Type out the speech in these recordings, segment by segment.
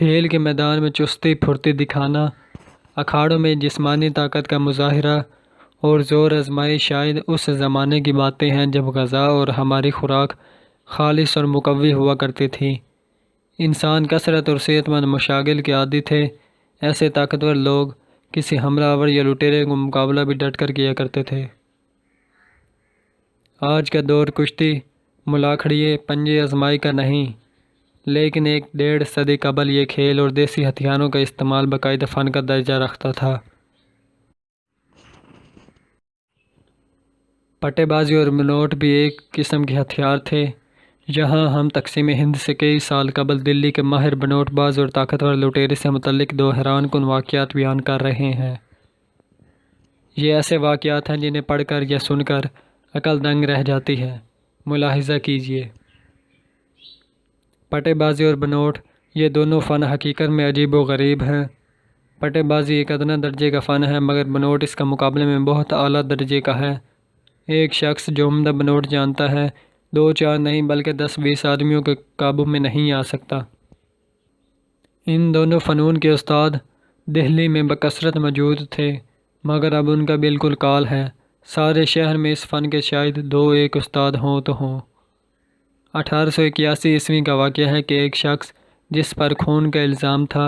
کھیل کے میدان میں چستی پھرتی دکھانا، اکھاڑوں میں جسمانی طاقت کا مظاہرہ اور زور آزمائی شاید اس زمانے کی باتیں ہیں جب غذا اور ہماری خوراک خالص اور مقوی ہوا کرتی تھی۔ انسان کثرت اور صحت مند مشاغل کے عادی تھے۔ ایسے طاقتور لوگ کسی حملہ آور یا لٹیرے کا مقابلہ بھی ڈٹ کر کیا کرتے تھے۔ آج کا دور کشتی، ملاکھڑیے، پنجے آزمائی کا نہیں، لیکن 1.5 صدی قبل یہ کھیل اور دیسی ہتھیاروں کا استعمال باقاعدہ فن کا درجہ رکھتا تھا۔ پٹے بازی اور منوٹ بھی ایک قسم کے ہتھیار تھے۔ یہاں ہم تقسیم ہند سے کئی سال قبل دلی کے ماہر بنوٹ باز اور طاقتور لٹیرے سے متعلق 2 حیران کن واقعات بیان کر رہے ہیں۔ یہ ایسے واقعات ہیں جنہیں پڑھ کر یا سن کر عقل دنگ رہ جاتی ہے۔ ملاحظہ کیجیے۔ پٹے بازی اور بنوٹ، یہ دونوں فن حقیقت میں عجیب و غریب ہیں۔ پٹے بازی ایک ادنیٰ درجے کا فن ہے، مگر بنوٹ اس کا مقابلے میں بہت اعلیٰ درجے کا ہے۔ ایک شخص جو عمدہ بنوٹ جانتا ہے 2-4 نہیں بلکہ 10-20 آدمیوں کے قابو میں نہیں آ سکتا۔ ان دونوں فنون کے استاد دہلی میں بکثرت موجود تھے، مگر اب ان کا بالکل کال ہے۔ سارے شہر میں اس فن کے شاید 2-1 استاد ہوں تو ہوں۔ 1881 عیسوی کا واقعہ ہے کہ ایک شخص جس پر خون کا الزام تھا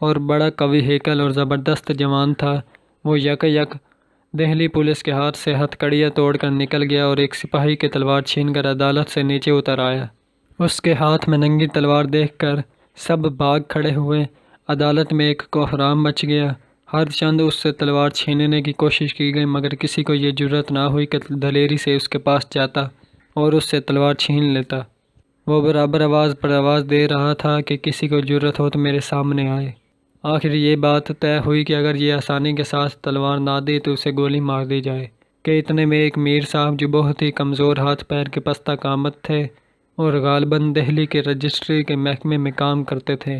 اور بڑا قوی ہیکل اور زبردست جوان تھا، وہ یک دہلی پولیس کے ہاتھ سے ہتھ کڑیاں توڑ کر نکل گیا اور ایک سپاہی کی تلوار چھین کر عدالت سے نیچے اتر آیا۔ اس کے ہاتھ میں ننگی تلوار دیکھ کر سب بھاگ کھڑے ہوئے۔ عدالت میں ایک کوہرام مچ گیا۔ ہر چند اس سے تلوار چھیننے کی کوشش کی گئی، مگر کسی کو یہ جرأت نہ ہوئی کہ دلیری سے اس کے پاس جاتا اور اس سے تلوار چھین لیتا۔ وہ برابر آواز پر آواز دے رہا تھا کہ کسی کو جرأت ہو تو میرے سامنے آئے۔ آخر یہ بات طے ہوئی کہ اگر یہ آسانی کے ساتھ تلوار نہ دے تو اسے گولی مار دی جائے۔ کہ اتنے میں ایک میر صاحب جو بہت ہی کمزور ہاتھ پیر کے پستہ قامت تھے اور غالباً دہلی کے رجسٹری کے محکمے میں کام کرتے تھے،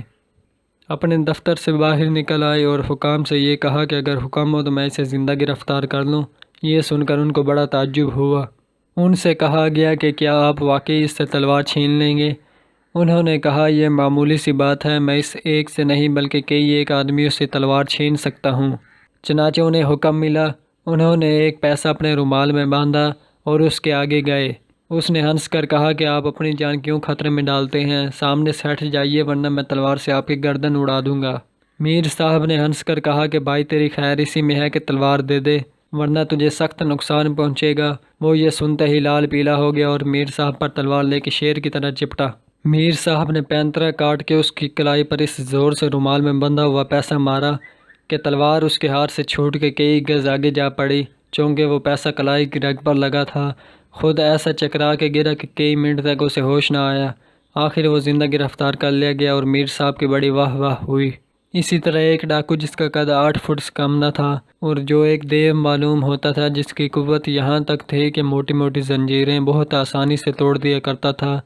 اپنے دفتر سے باہر نکل آئے اور حکام سے یہ کہا کہ اگر حکم ہو تو میں اسے زندہ گرفتار کر لوں۔ یہ سن کر ان کو بڑا تعجب ہوا۔ ان سے کہا گیا کہ کیا آپ واقعی اس سے تلوار چھین لیں گے؟ انہوں نے کہا یہ معمولی سی بات ہے، میں اس ایک سے نہیں بلکہ کئی ایک آدمیوں سے تلوار چھین سکتا ہوں۔ چنانچہ انہیں حکم ملا۔ انہوں نے ایک پیسہ اپنے رومال میں باندھا اور اس کے آگے گئے۔ اس نے ہنس کر کہا کہ آپ اپنی جان کیوں خطرے میں ڈالتے ہیں؟ سامنے سے ہٹ جائیے ورنہ میں تلوار سے آپ کی گردن اڑا دوں گا۔ میر صاحب نے ہنس کر کہا کہ بھائی تیری خیر اسی میں ہے کہ تلوار دے دے، ورنہ تجھے سخت نقصان پہنچے گا۔ وہ یہ سنتے ہی لال پیلا ہو گیا اور میر صاحب پر تلوار لے کے شیر کی طرح چپٹا۔ میر صاحب نے پینترا کاٹ کے اس کی کلائی پر اس زور سے رومال میں بندھا ہوا پیسہ مارا کہ تلوار اس کے ہاتھ سے چھوٹ کے کئی گز آگے جا پڑی۔ چونکہ وہ پیسہ کلائی کی رگ پر لگا تھا، خود ایسا چکرا کے گرا کہ کئی منٹ تک اسے ہوش نہ آیا۔ آخر وہ زندہ گرفتار کر لیا گیا اور میر صاحب کی بڑی واہ واہ ہوئی۔ اسی طرح ایک ڈاکو جس کا قد 8 فٹ سے کم نہ تھا اور جو ایک دیو معلوم ہوتا تھا، جس کی قوت یہاں تک تھی کہ موٹی موٹی زنجیریں بہت آسانی سے توڑ دیا کرتا تھا،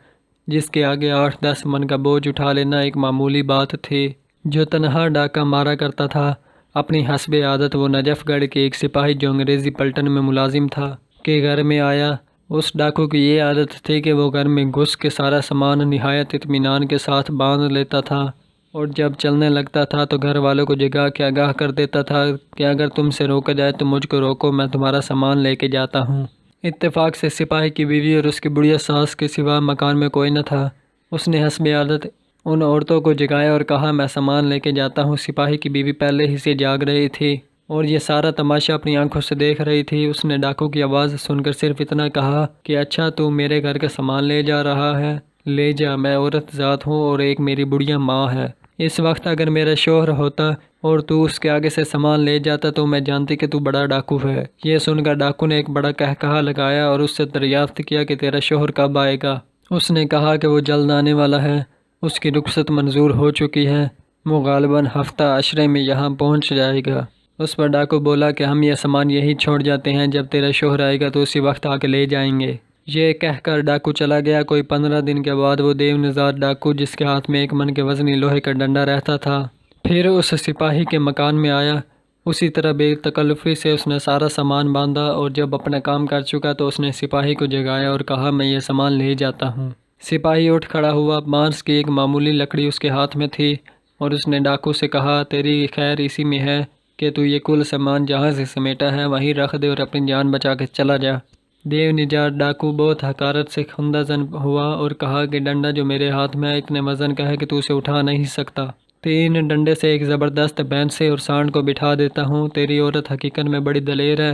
جس کے آگے 8-10 من کا بوجھ اٹھا لینا ایک معمولی بات تھی، جو تنہا ڈاکہ مارا کرتا تھا۔ اپنی حسب عادت وہ نجف گڑھ کے ایک سپاہی جو انگریزی پلٹن میں ملازم تھا کے گھر میں آیا۔ اس ڈاکو کی یہ عادت تھی کہ وہ گھر میں گھس کے سارا سامان نہایت اطمینان کے ساتھ باندھ لیتا تھا اور جب چلنے لگتا تھا تو گھر والوں کو جگا کے آگاہ کر دیتا تھا کہ اگر تم سے روکا جائے تو مجھ کو روکو، میں تمہارا سامان لے کے جاتا ہوں۔ اتفاق سے سپاہی کی بیوی اور اس کی بڑھیا ساس کے سوا مکان میں کوئی نہ تھا۔ اس نے حسب عادت ان عورتوں کو جگایا اور کہا میں سامان لے کے جاتا ہوں۔ سپاہی کی بیوی پہلے ہی سے جاگ رہی تھی اور یہ سارا تماشا اپنی آنکھوں سے دیکھ رہی تھی۔ اس نے ڈاکو کی آواز سن کر صرف اتنا کہا کہ اچھا تو میرے گھر کا سامان لے جا رہا ہے، لے جا، میں عورت ذات ہوں اور ایک میری بڑھیا ماں ہے۔ اس وقت اگر میرا شوہر ہوتا اور تو اس کے آگے سے سامان لے جاتا تو میں جانتی کہ تو بڑا ڈاکو ہے۔ یہ سن کر ڈاکو نے ایک بڑا قہقہا لگایا اور اس سے دریافت کیا کہ تیرا شوہر کب آئے گا؟ اس نے کہا کہ وہ جلد آنے والا ہے، اس کی رخصت منظور ہو چکی ہے، وہ غالباً ہفتہ عشرے میں یہاں پہنچ جائے گا۔ اس پر ڈاکو بولا کہ ہم یہ سامان یہی چھوڑ جاتے ہیں، جب تیرا شوہر آئے گا تو اسی وقت آ کے لے جائیں گے۔ یہ کہہ کر ڈاکو چلا گیا۔ کوئی 15 دن کے بعد وہ دیو نژاد ڈاکو جس کے ہاتھ میں 1 من کے وزنی لوہے کا ڈنڈا رہتا تھا پھر اس سپاہی کے مکان میں آیا۔ اسی طرح بے تکلفی سے اس نے سارا سامان باندھا اور جب اپنا کام کر چکا تو اس نے سپاہی کو جگایا اور کہا میں یہ سامان لے جاتا ہوں۔ سپاہی اٹھ کھڑا ہوا۔ بانس کی ایک معمولی لکڑی اس کے ہاتھ میں تھی۔ اور اس نے ڈاکو سے کہا تیری خیر اسی میں ہے کہ تو یہ کل سامان جہاں سے سمیٹا ہے وہیں رکھ دے اور اپنی جان بچا کے چلا جا۔ دیو نجار ڈاکو بہت حقارت سے خندہ زن ہوا اور کہا کہ ڈنڈا جو میرے ہاتھ میں ہے اتنے وزن کا ہے کہ تو اسے اٹھا نہیں سکتا۔ 3 ڈنڈے سے ایک زبردست بینسے اور سانڈ کو بٹھا دیتا ہوں۔ تیری عورت حقیقت میں بڑی دلیر ہے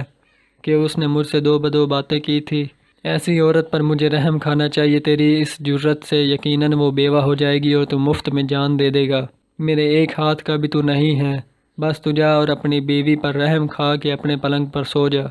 کہ اس نے مجھ سے 2 بدو باتیں کی تھی۔ ایسی عورت پر مجھے رحم کھانا چاہیے۔ تیری اس جرت سے یقیناً وہ بیوہ ہو جائے گی اور تو مفت میں جان دے دے گا۔ میرے ایک ہاتھ کا بھی تو نہیں ہے، بس تو جا اور اپنی بیوی پر رحم کھا کے اپنے پلنگ پر سو جا۔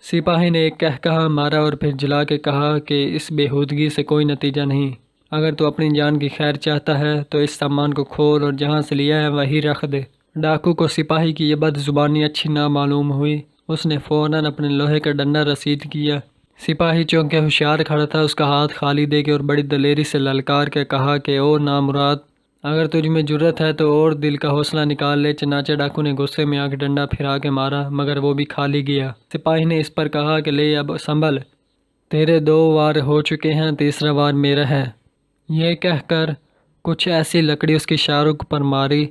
سپاہی نے ایک کہا مارا اور پھر جلا کے کہا کہ اس بےہودگی سے کوئی نتیجہ نہیں۔ اگر تو اپنی جان کی خیر چاہتا ہے تو اس سامان کو کھول اور جہاں سے لیا ہے وہیں رکھ دے۔ ڈاکو کو سپاہی کی یہ بد زبانی اچھی نہ معلوم ہوئی۔ اس نے فوراً اپنے لوہے کا ڈنڈا رسید کیا۔ سپاہی چونکہ ہوشیار کھڑا تھا، اس کا ہاتھ خالی دے کے اور بڑی دلیری سے للکار کے کہا کہ او نامراد، اگر تجھ میں جرت ہے تو اور دل کا حوصلہ نکال لے۔ چنانچہ ڈاکو نے غصے میں آ کے ڈنڈا پھرا کے مارا، مگر وہ بھی خالی گیا۔ سپاہی نے اس پر کہا کہ لے اب سنبھل، تیرے 2 وار ہو چکے ہیں، تیسرا وار میرا ہے۔ یہ کہہ کر کچھ ایسی لکڑی اس کی شارک پر ماری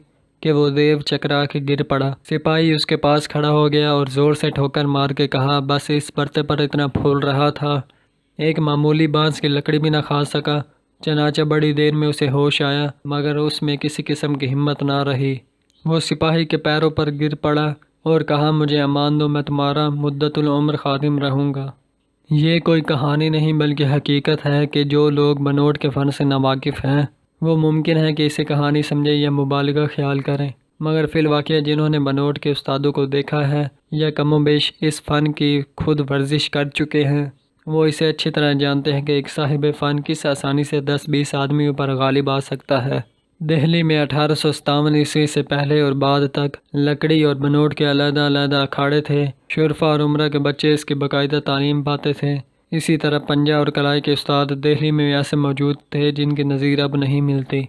کہ وہ دیو چکرا کے گر پڑا۔ سپاہی اس کے پاس کھڑا ہو گیا اور زور سے ٹھوکر مار کے کہا بس اس برتے پر اتنا پھول رہا تھا، ایک معمولی بانس کی لکڑی بھی نہ کھا سکا۔ چنانچہ بڑی دیر میں اسے ہوش آیا، مگر اس میں کسی قسم کی ہمت نہ رہی۔ وہ سپاہی کے پیروں پر گر پڑا اور کہا مجھے امان دو، میں تمہارا مدت العمر خادم رہوں گا۔ یہ کوئی کہانی نہیں بلکہ حقیقت ہے کہ جو لوگ بنوٹ کے فن سے ناواقف ہیں وہ ممکن ہے کہ اسے کہانی سمجھیں یا مبالغہ خیال کریں، مگر فی الواقع جنہوں نے بنوٹ کے استادوں کو دیکھا ہے یا کم و بیش اس فن کی خود ورزش کر چکے ہیں، وہ اسے اچھی طرح جانتے ہیں کہ ایک صاحب فن کس آسانی سے 10-20 آدمیوں پر غالب آ سکتا ہے۔ دہلی میں 1857 عیسوی سے پہلے اور بعد تک لکڑی اور بنوٹ کے علیحدہ علیحدہ اکھاڑے تھے۔ شرفا اور عمرہ کے بچے اس کی باقاعدہ تعلیم پاتے تھے۔ اسی طرح پنجہ اور کلائی کے استاد دہلی میں ایسے موجود تھے جن کی نظیر اب نہیں ملتی۔